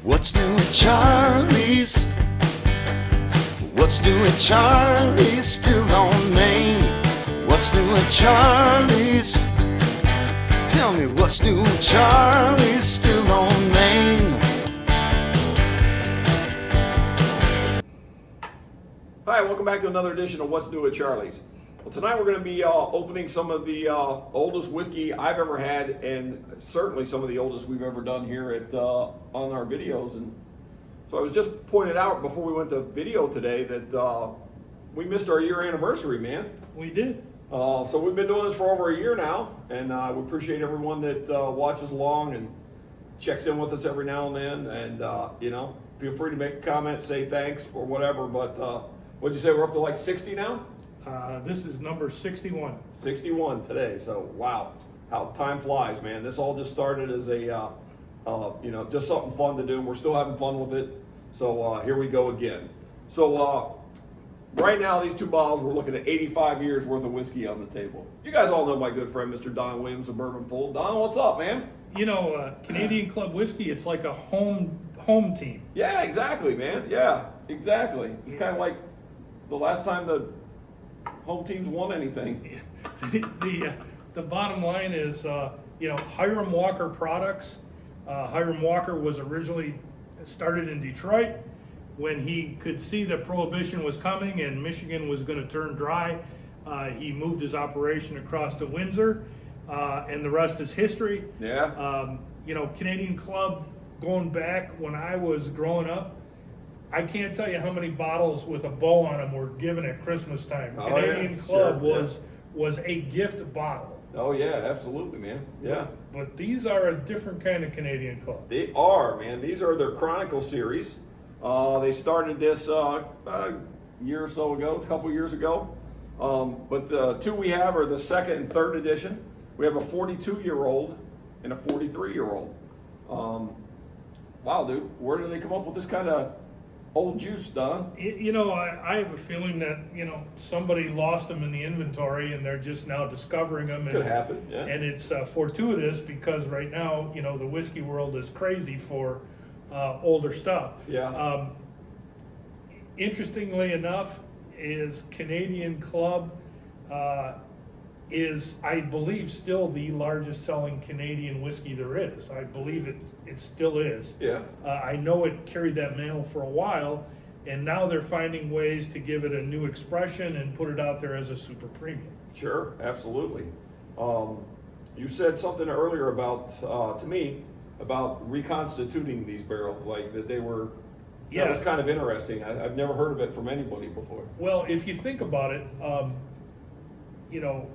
What's new at Charlie's? What's new at Charlie's? Still on Main. What's new at Charlie's? Tell me what's new at Charlie's? Still on Main. Hi, welcome back to another edition of What's New at Charlie's. Well, tonight we're going to be opening some of the oldest whiskey I've ever had, and certainly some of the oldest we've ever done here at on our videos. And so I was just pointed out before we went to video today that we missed our year anniversary, man. We did. So we've been doing this for over a year now, and we appreciate everyone that watches along and checks in with us every now and then. And you know, feel free to make a comment, say thanks or whatever. But what'd you say? We're up to like 60 now. This is number 61. 61 today. So wow, how time flies, man. This all just started as a you know, just something fun to do, and we're still having fun with it. So here we go again. So right now, these two bottles, we're looking at 85 years worth of whiskey on the table. You guys all know my good friend, Mr. Don Williams of Bourbon Fool. Don, what's up, man? You know, Canadian Club Whiskey, it's like a home team. Yeah, exactly, man. Yeah, exactly. It's kind of like the last time the home teams won anything. The bottom line is, you know, Hiram Walker products. Hiram Walker was originally started in Detroit. When he could see that prohibition was coming and Michigan was going to turn dry, he moved his operation across to Windsor, and the rest is history. Yeah. You know, Canadian Club, going back when I was growing up, I can't tell you how many bottles with a bow on them were given at Christmas time. Oh, Canadian yeah. Club Sure, was a gift bottle. Oh yeah, absolutely, man. Yeah. But these are a different kind of Canadian Club. They are, man. These are their Chronicles series. They started this a year or so ago, a couple years ago. But the two we have are the second and third edition. We have a 42-year-old and a 43-year-old. Wow, dude, where did they come up with this kind of old juice, Don? You know, I have a feeling that, you know, somebody lost them in the inventory and they're just now discovering them. Could happen, yeah. And it's fortuitous because right now, you know, the whiskey world is crazy for older stuff. Yeah. Interestingly enough, is Canadian Club is, I believe, still the largest selling Canadian whiskey there is. I believe it still is. Yeah. I know it carried that mantle for a while, and now they're finding ways to give it a new expression and put it out there as a super premium. Sure, absolutely. You said something earlier about, to me, about reconstituting these barrels, like that they were, Yeah. That was kind of interesting. I've never heard of it from anybody before. Well, if you think about it, you know,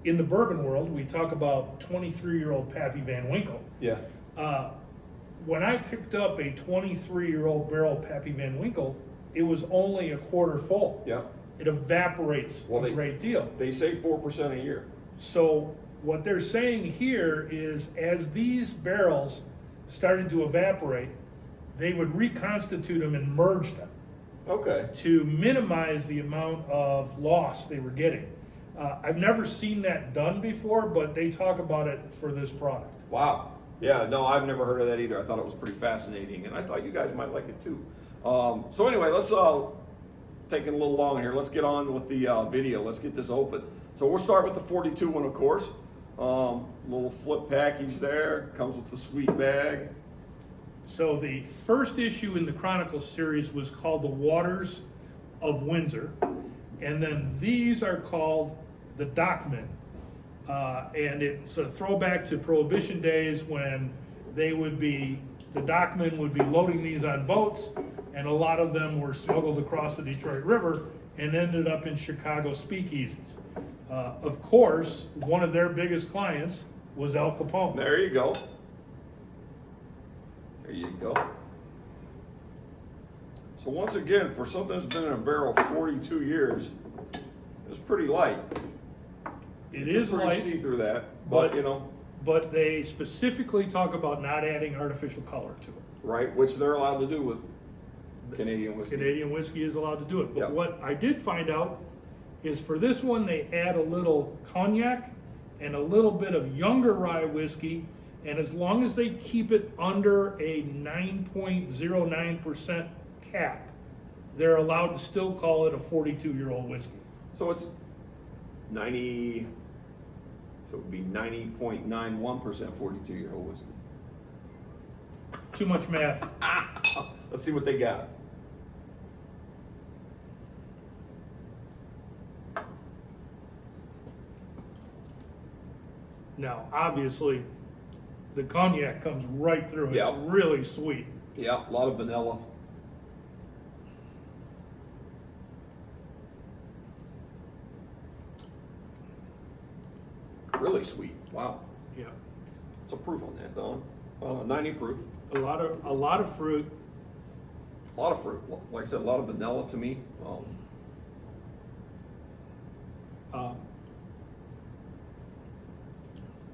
in the bourbon world, we talk about 23-year-old Pappy Van Winkle. Yeah. When I picked up a 23-year-old barrel Pappy Van Winkle, it was only a quarter full. Yeah. It evaporates a great deal. They say 4% a year. So what they're saying here is as these barrels started to evaporate, they would reconstitute them and merge them. Okay. To minimize the amount of loss they were getting. I've never seen that done before, but they talk about it for this product. Wow. Yeah, no, I've never heard of that either. I thought it was pretty fascinating, and I thought you guys might like it too. So anyway, let's taking a little long here. Let's get on with the video. Let's get this open. So we'll start with the 42 one, of course. Little flip package there. Comes with the sweet bag. So the first issue in the Chronicles series was called The Waters of Windsor, and then these are called the Dockmen. And it's a throwback to Prohibition days when the dockmen would be loading these on boats, and a lot of them were smuggled across the Detroit River and ended up in Chicago speakeasies. Of course, one of their biggest clients was Al Capone. There you go. There you go. So once again, for something that's been in a barrel 42 years, it's pretty light. It is light. See through that, but you know. But they specifically talk about not adding artificial color to it. Right, which they're allowed to do with Canadian whiskey. Canadian whiskey is allowed to do it. But Yep. what I did find out is for this one, they add a little cognac and a little bit of younger rye whiskey And as long as they keep it under a 9.09% cap, they're allowed to still call it a 42-year-old whiskey. So it's 90, so it would be 90.91% 42-year-old whiskey. Too much math. Let's see what they got. Now, obviously, the cognac comes right through. Yeah. It's really sweet. Yeah, a lot of vanilla. Really sweet. Wow. Yeah. What's the proof on that, Don? 90 proof. A lot of fruit. A lot of fruit. Like I said, a lot of vanilla to me.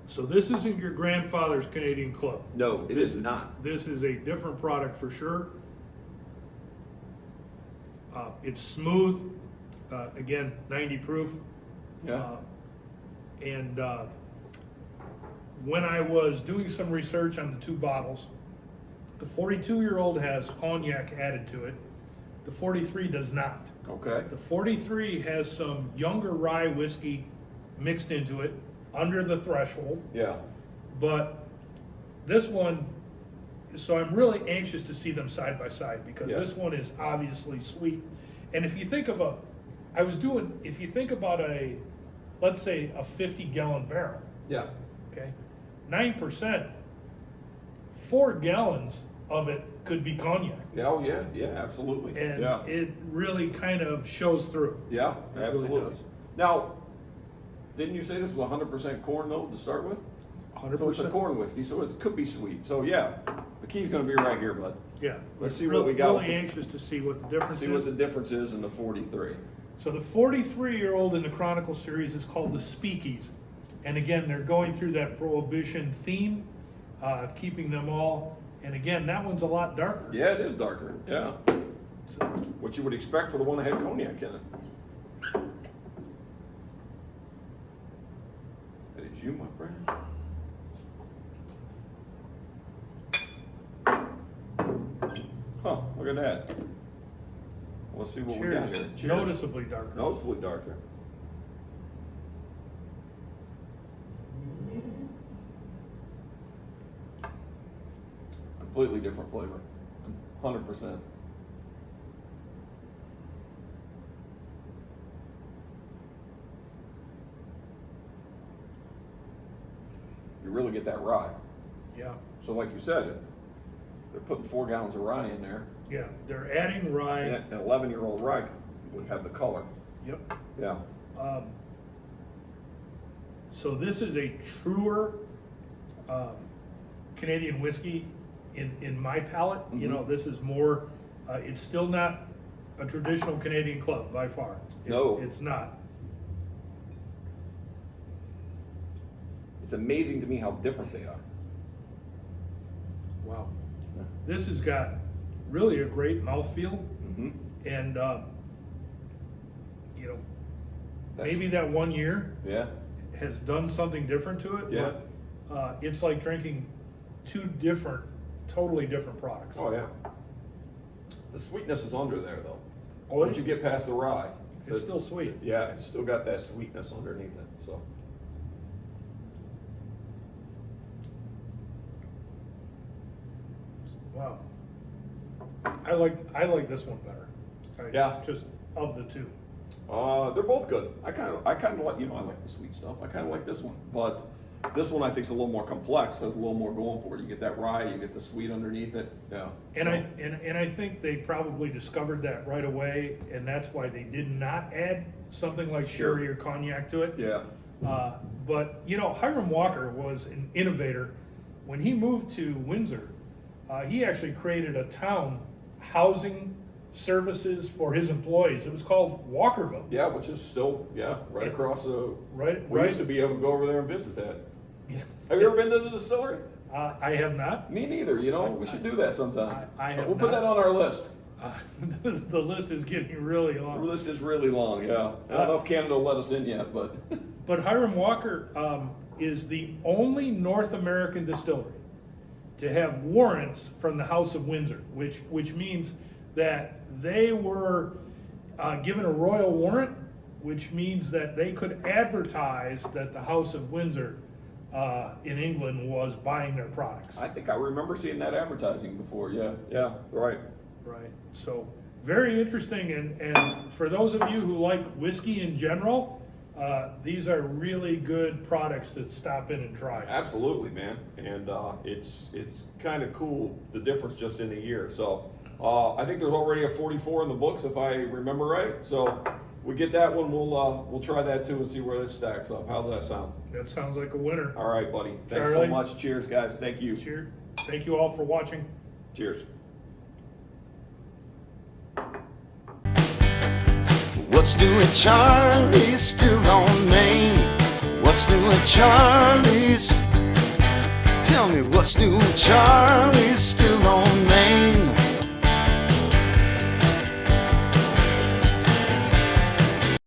So this isn't your grandfather's Canadian Club. No, it is not. This is a different product for sure. It's smooth. Again, 90 proof. Yeah. And when I was doing some research on the two bottles, the 42-year-old has cognac added to it. The 43 does not. Okay. The 43 has some younger rye whiskey mixed into it under the threshold. Yeah. But this one, so I'm really anxious to see them side by side because Yeah. this one is obviously sweet. And if you think of if you think about let's say a 50-gallon barrel, Yeah. okay, 9%, 4 gallons of it could be cognac. Yeah. Oh, yeah. Yeah. Absolutely. And yeah. it really kind of shows through. Yeah. It really Absolutely. does. Now, didn't you say this was 100% corn though to start with? 100%. So it's a corn whiskey, so it could be sweet. So yeah, the key's going to be right here, bud. Yeah. Let's see what we got. Really anxious to see what the difference See is. what the difference is in the 43. So the 43-year-old in the Chronicles series is called the Speakeasies. And again, they're going through that prohibition theme, keeping them all. And again, that one's a lot darker. Yeah, it is darker. Yeah. So, What you would expect for the one that had cognac in it. That is you, my friend. Huh, look at that. Let's see what we got cheers. here. Cheers. Noticeably darker. Noticeably darker. Completely different flavor. 100%. You really get that rye. Yeah. So like you said, they're putting 4 gallons of rye in there. Yeah. They're adding rye. And an 11-year-old rye would have the color. Yep. Yeah. So this is a truer Canadian whiskey in my palate. You know, this is more, it's still not a traditional Canadian Club by far. No. It's not. It's amazing to me how different they are. Wow. This has got really a great mouthfeel. Mm-hmm. And, you know, That's- maybe that 1 year Yeah. has done something different to it. Yeah. But it's like drinking two totally different products. Oh yeah. The sweetness is under there though. Oh, Once you get past the rye, It's still sweet. yeah, it's still got that sweetness underneath it. So Wow. I like this one better. Yeah. Just of the two. they're both good. I kind of like, I like the sweet stuff. I kind of like this one, but this one I think is a little more complex. Has a little more going for it. You get that rye, you get the sweet underneath it. Yeah. And So- I think they probably discovered that right away, and that's why they did not add something like Sure. sherry or cognac to it. Yeah. But you know, Hiram Walker was an innovator. When he moved to Windsor, he actually created a town housing services for his employees. It was called Walkerville. Yeah, which is still right across the. Right. We used to be able to go over there and visit that. Yeah. Have you ever been to the distillery? I have not. Me neither. You know, we should do that sometime. I have We'll put not. that on our list. The list is getting really Our long. list is really long. Yeah, I don't know if Canada will let us in yet, but But Hiram Walker, is the only North American distillery to have warrants from the House of Windsor, which means that they were given a royal warrant, which means that they could advertise that the House of Windsor in England was buying their products. I think I remember seeing that advertising before. Yeah, right. Right. So very interesting, and for those of you who like whiskey in general, these are really good products to stop in and try. Absolutely, man. And it's kind of cool, the difference just in a year. So I think there's already a 44 in the books, if I remember right. So we get that one, we'll try that too and see where this stacks up. How does that sound? That sounds like a winner. All right, buddy. Thanks Charlie. so much. Cheers, guys. Thank you. Cheers. Thank you all for watching. Cheers. What's new at Charlie's still on Main? What's new at Charlie's? Tell me what's new at Charlie's